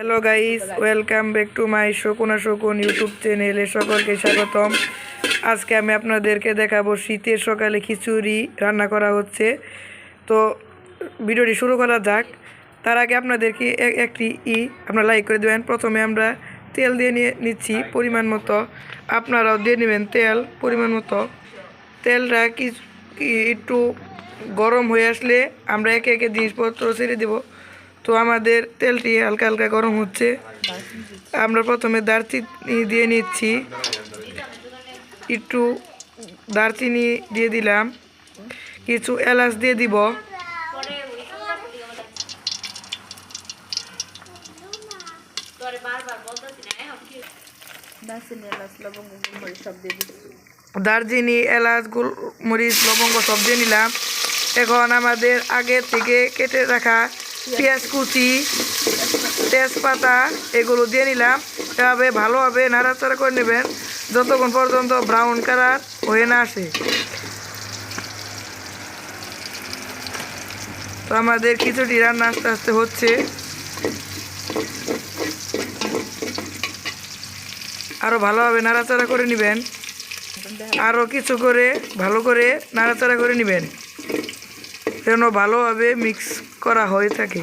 Hello guys, welcome back to my শকুন YouTube চ্যানেলে সকলকে স্বাগতম। আজকে আমি আপনাদেরকে দেখাবো শীতের সকালে খিচুড়ি রান্না করা হচ্ছে। তো ভিডিওটি শুরু করা যাক। তার আগে আপনাদেরকে একটি আপনারা লাইক করে দেবেন। প্রথমে আমরা তেল দিয়ে নিচ্ছি পরিমাণ মতো, আপনারাও দিয়ে নেবেন তেল পরিমাণ মতো। তেলটা একটু গরম হয়ে আসলে আমরা একে একে জিনিসপত্র ছেড়ে দেব। তো আমাদের তেলটি হালকা হালকা গরম হচ্ছে। আমরা প্রথমে দারচিনি দিয়ে নিচ্ছি, একটু দারচিনি দিয়ে দিলাম, কিছু এলাচ দিয়ে দিব, দারচিনি এলাচ গোলমরিচ লবঙ্গ সব দিয়ে নিলাম। এখন আমাদের আগে থেকে কেটে রাখা পেঁয়াজ কুচি, তেজপাতা এগুলো দিয়ে নিলাম। এভাবে ভালোভাবে নাড়াচাড়া করে নেবেন যতক্ষণ পর্যন্ত ব্রাউন কালার হয়ে না আসে। তো আমাদের খিচুড়ি রান্না আস্তে আস্তে হচ্ছে। আরও ভালোভাবে নাড়াচাড়া করে নেবেন, আরও কিছু করে ভালো করে নাড়াচাড়া করে নেবেন যেন ভালোভাবে মিক্স করা হয়ে থাকে।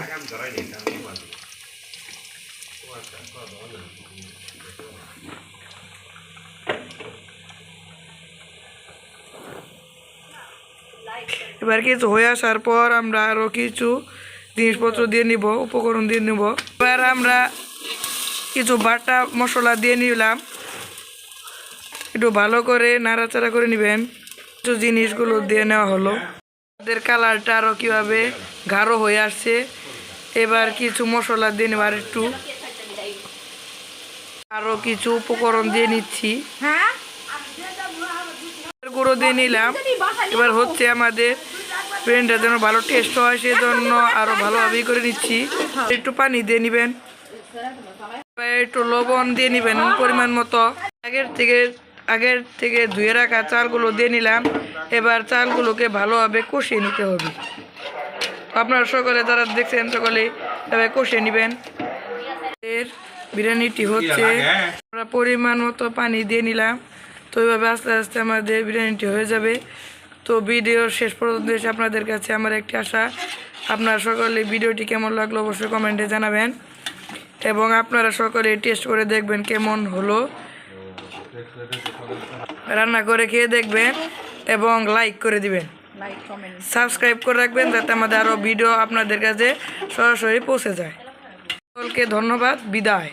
এবার কিছু হয়ে আসার পর আমরা আরও কিছু জিনিসপত্র দিয়ে নিব, উপকরণ দিয়ে নিব। এবার আমরা কিছু বাটা মশলা দিয়ে নিলাম, একটু ভালো করে নাড়াচাড়া করে নেবেন। কিছু জিনিসগুলো দিয়ে নেওয়া হলো। আমাদের কালারটা আরও কীভাবে গাঢ় হয়ে আসছে। এবার কিছু মশলা দিয়ে নেবার, একটু আরও কিছু উপকরণ দিয়ে নিচ্ছি, গুঁড়ো দিয়ে নিলাম। এবার হচ্ছে আমাদের ব্রেনটা যেন ভালো টেস্ট হয় সেজন্য আরও ভালোভাবেই করে নিচ্ছি। একটু পানি দিয়ে নেবেন, একটু লবণ দিয়ে নেবেন পরিমাণ মতো। আগের থেকে ধুয়ে রাখা চালগুলো দিয়ে নিলাম। এবার চালগুলোকে ভালোভাবে কষিয়ে নিতে হবে। আপনারা সকলে যারা দেখছেন সকলে এভাবে কষিয়ে নেবেন। এর বিরিয়ানিটি হচ্ছে, আমরা পরিমাণ মতো পানি দিয়ে নিলাম। তো এইভাবে আস্তে আস্তে আমাদের বিরিয়ানিটি হয়ে যাবে। তো ভিডিওর শেষ পর্যন্ত এসে আপনাদের কাছে আমার একটি আশা, আপনারা সকলে ভিডিওটি কেমন লাগলো অবশ্যই কমেন্টে জানাবেন এবং আপনারা সকলে টেস্ট করে দেখবেন কেমন হলো। রান্না করে খেয়ে দেখবেন এবং লাইক করে দিবেন, সাবস্ক্রাইব করে রাখবেন যাতে আমাদের আরও ভিডিও আপনাদের কাছে সরাসরি পৌঁছে যায়। সকলকে ধন্যবাদ, বিদায়।